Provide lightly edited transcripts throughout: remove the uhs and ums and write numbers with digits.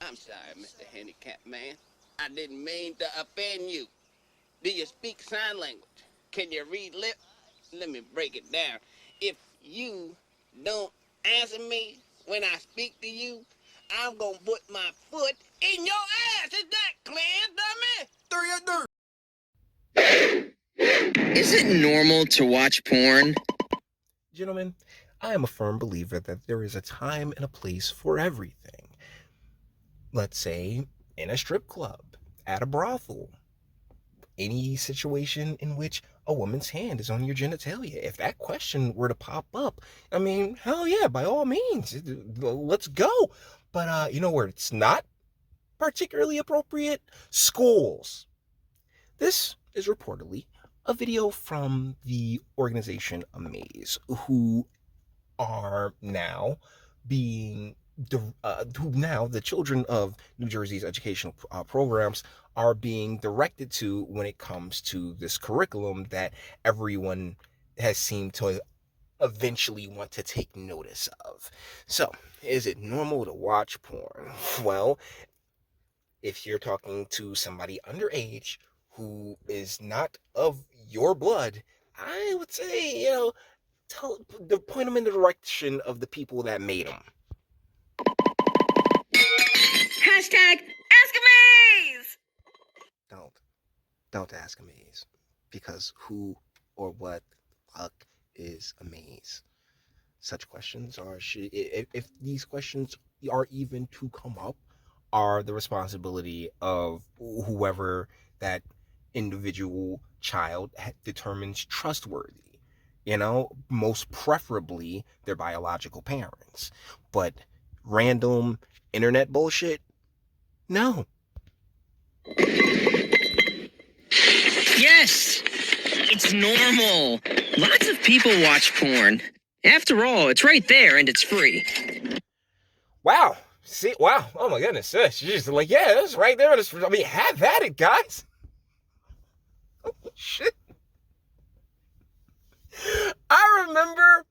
I'm sorry, Mr. Handicapped Man. I didn't mean to offend you. Do you speak sign language? Can you read lip? Let me break it down. If you don't answer me when I speak to you, I'm gonna put my foot in your ass. Is that clear, dummy? Is it normal to watch porn? Gentlemen, I am a firm believer that there is a time and a place for everything. Let's say in a strip club, at a brothel, any situation in which a woman's hand is on your genitalia. If that question were to pop up, I mean, hell yeah, by all means, let's go. But you know where it's not particularly appropriate? Schools. This is reportedly a video from the organization Amaze, who are now being who now the children of New Jersey's educational programs are being directed to when it comes to this curriculum that everyone has seemed to eventually want to take notice of. So, is it normal to watch porn? Well, if you're talking to somebody underage who is not of your blood, I would say, point them in the direction of the people that made them. Hashtag Ask Amaze! Don't ask Amaze, because who or what the fuck is Amaze? Such questions are, if these questions are even to come up, are the responsibility of whoever that individual child determines trustworthy. Most preferably their biological parents. But random internet bullshit? No. Yes! It's normal. Lots of people watch porn. After all, it's right there and it's free. Wow. See, wow. Oh my goodness. She's just like, yeah, it's right there. I mean, have at it, guys. Oh, shit. I remember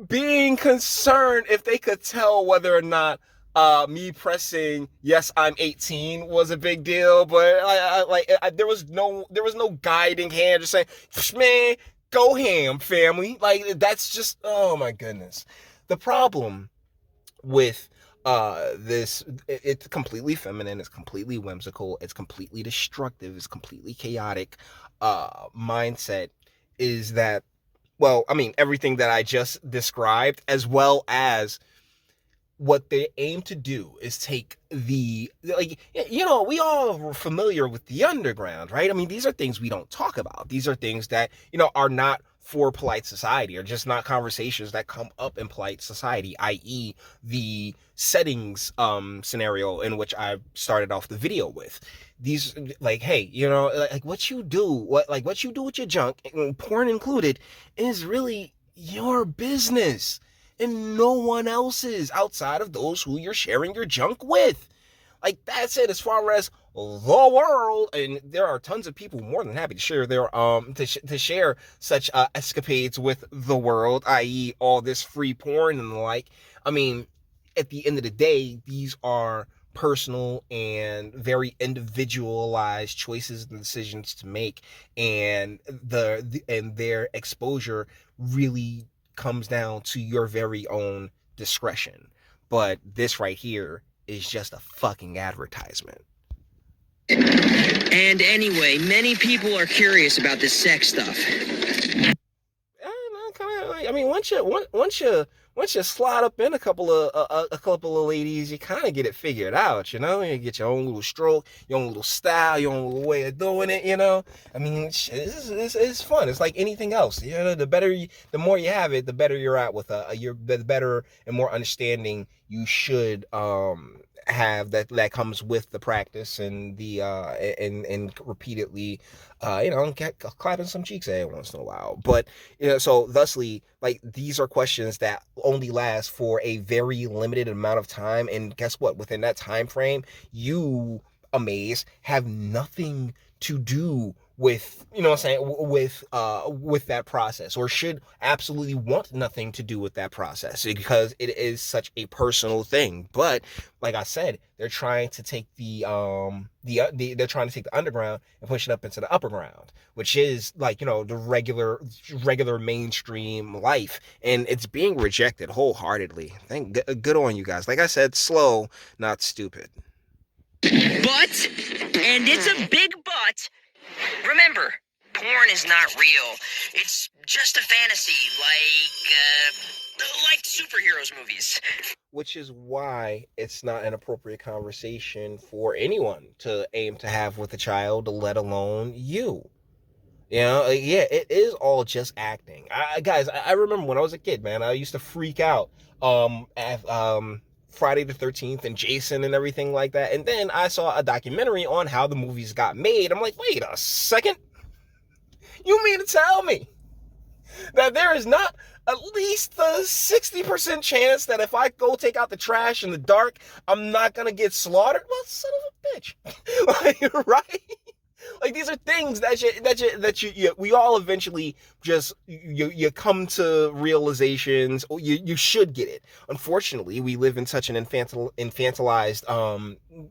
being concerned if they could tell whether or not me pressing yes I'm 18 was a big deal, but there was no guiding hand just saying, man, go ham, family. Like, that's just, oh my goodness. The problem with this, it's completely feminine, it's completely whimsical, it's completely destructive, it's completely chaotic mindset is that, well, I mean, everything that I just described, as well as what they aim to do is take we all are familiar with the underground, right? I mean, these are things we don't talk about. These are things that, are not for polite society, or just not conversations that come up in polite society, i.e. the settings scenario in which I started off the video with. These, like, hey, like what you do with your junk, porn included, is really your business and no one else's outside of those who you're sharing your junk with. Like, that's it as far as the world, and there are tons of people more than happy to share their to share such escapades with the world, i.e. all this free porn and the like. I mean, at the end of the day, these are personal and very individualized choices and decisions to make, and their exposure really comes down to your very own discretion. But this right here is just a fucking advertisement. And anyway, many people are curious about this sex stuff. I mean, once you slide up in a couple of ladies, you kind of get it figured out, You get your own little stroke, your own little style, your own little way of doing it, I mean, it's fun. It's like anything else, the more you have it, the better you're at with the better and more understanding you should have that comes with the practice and the and repeatedly clapping some cheeks every once in a while. But so thusly, like, these are questions that only last for a very limited amount of time, and guess what, within that time frame, you, Amaze, have nothing to do with, you know what I'm saying, with that process, or should absolutely want nothing to do with that process, because it is such a personal thing. But like I said, they're trying to take they're trying to take the underground and push it up into the upper ground, which is like, you know, the regular mainstream life, and it's being rejected wholeheartedly. Good on you guys. Like I said, slow, not stupid. But, and it's a big but, remember, porn is not real. It's just a fantasy, like superheroes movies. Which is why it's not an appropriate conversation for anyone to aim to have with a child, let alone you. You know, yeah, it is all just acting. Guys, I remember when I was a kid, man, I used to freak out at Friday the 13th and Jason and everything like that. And then I saw a documentary on how the movies got made. I'm like, wait a second. You mean to tell me that there is not at least the 60% chance that if I go take out the trash in the dark, I'm not going to get slaughtered? Well, son of a bitch. Like, right? Like, these are things that we all eventually just, you come to realizations, or you should get it. Unfortunately, we live in such an infantilized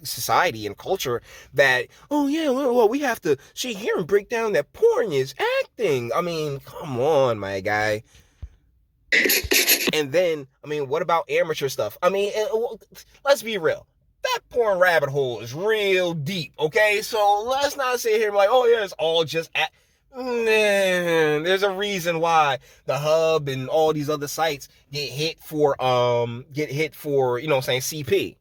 society and culture that, oh yeah, well, we have to sit here and break down that porn is acting. I mean, come on, my guy. And then, I mean, what about amateur stuff? I mean, let's be real. That porn rabbit hole is real deep, okay? So let's not sit here and be like, oh yeah, it's all just Man, there's a reason why the Hub and all these other sites get hit for, you know what I'm saying, CP.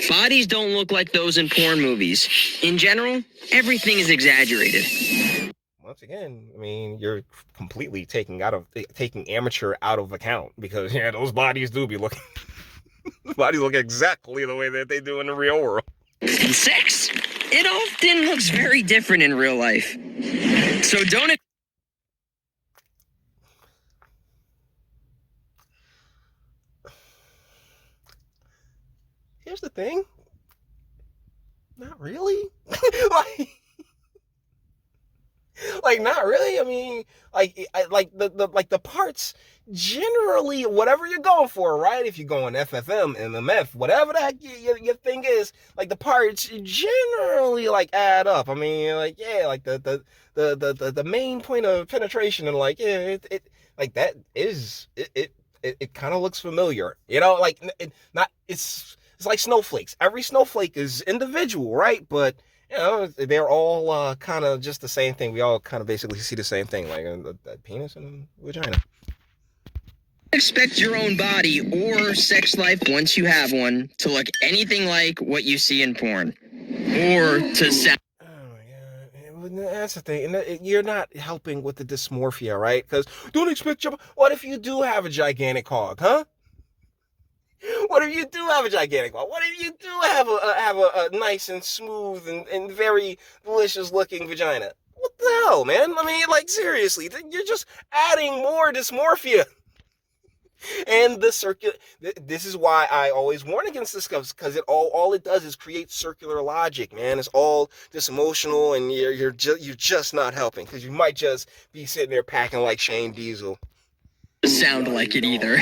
Bodies don't look like those in porn movies. In general, everything is exaggerated. Once again, I mean, you're completely taking amateur out of account, because yeah, those bodies do be looking bodies look exactly the way that they do in the real world. And sex, it often looks very different in real life. So don't. Here's the thing. Not really. like not really. I mean, like the parts, generally, whatever you're going for, right? If you're going FFM, MMF, whatever the heck your thing is, like the parts generally like add up. I mean, like, yeah, like the main point of penetration, and like, yeah, it like that is it kind of looks familiar, you know, like it's like snowflakes. Every snowflake is individual, right? But you know, they're all kind of just the same thing. We all kind of basically see the same thing, like that penis and vagina. Expect your own body or sex life, once you have one, to look anything like what you see in porn, or to sound. Oh my god, that's the thing. And you're not helping with the dysmorphia, right? Because don't expect your. What if you do have a gigantic hog, huh? What if you do have a gigantic hog? What if you do have a nice and smooth and very delicious looking vagina? What the hell, man? I mean, like, seriously, you're just adding more dysmorphia. And this is why I always warn against this stuff, because all it does is create circular logic, man. It's all just emotional, and you're just not helping, because you might just be sitting there packing like Shane Diesel. Sound like it either.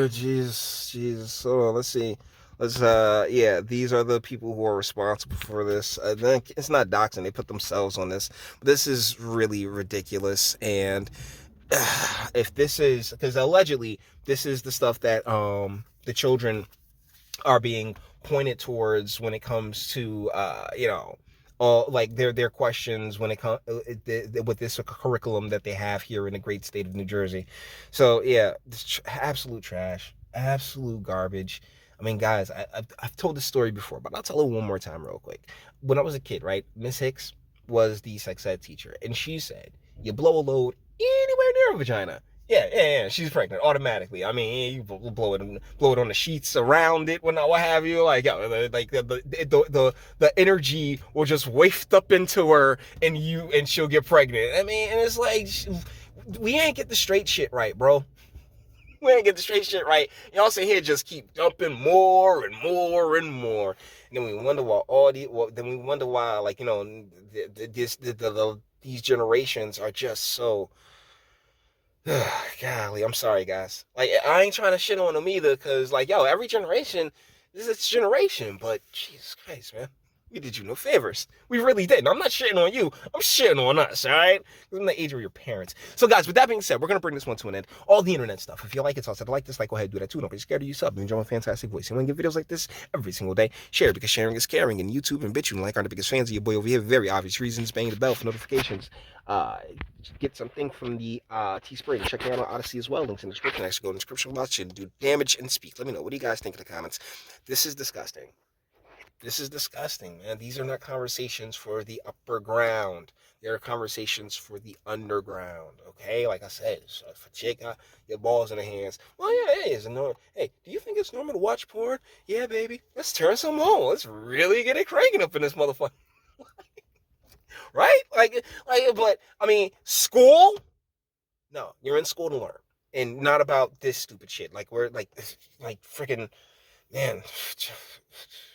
Jesus. Hold on, let's see. Yeah, these are the people who are responsible for this. It's not doxing; they put themselves on this. This is really ridiculous. And if this is, because allegedly this is the stuff that the children are being pointed towards when it comes to you know, all like their questions when it comes with this curriculum that they have here in the great state of New Jersey. So yeah, absolute trash, absolute garbage. I mean, guys, I've told this story before, but I'll tell it one more time real quick. When I was a kid, right, Miss Hicks was the sex ed teacher, and she said, you blow a load anywhere near a vagina, yeah, she's pregnant automatically. I mean, you blow it on the sheets around it, what have you. Like, like the energy will just waft up into her, and she'll get pregnant. I mean, and it's like, we ain't get the straight shit right, bro. we ain't get the straight shit right. Y'all sit here just keep dumping more and more and more. And then we wonder why like, you know, these generations are just so, golly, I'm sorry, guys. Like, I ain't trying to shit on them either, because, like, yo, every generation is its generation, but Jesus Christ, man. We did you no favors. We really did. I'm not shitting on you. I'm shitting on us, all right? I'm the age of your parents. So, guys, with that being said, we're going to bring this one to an end. All the internet stuff. If you like it, so I said like this, like, go ahead and do that too. Don't be scared to use up. Enjoy my fantastic voice. You want to get videos like this every single day? Share it, because sharing is caring. And YouTube and Bitchute and like are the biggest fans of your boy over here. Very obvious reasons. Bang the bell for notifications. Get something from the Teespring. Check me out on Odyssey as well. Links in the description. Actually, go in the description box and do damage and speak. Let me know. What do you guys think in the comments? This is disgusting. This is disgusting, man. These are not conversations for the upper ground. They are conversations for the underground, okay? Like I said, if a chick got your balls in her hands, well, yeah, it is. Hey, do you think it's normal to watch porn? Yeah, baby. Let's turn some on. Let's really get it cranking up in this motherfucker. Right? But, I mean, school? No, you're in school to learn. And not about this stupid shit. Like, we're, like freaking, man,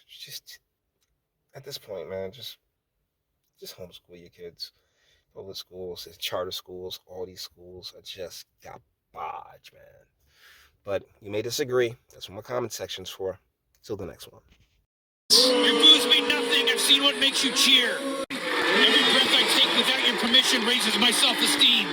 just at this point, man, just homeschool your kids. Public schools, charter schools, all these schools are just garbage, man. But you may disagree. That's what my comment section's for. Till the next one. Your booze mean nothing. I've seen what makes you cheer. Every breath I take without your permission raises my self-esteem.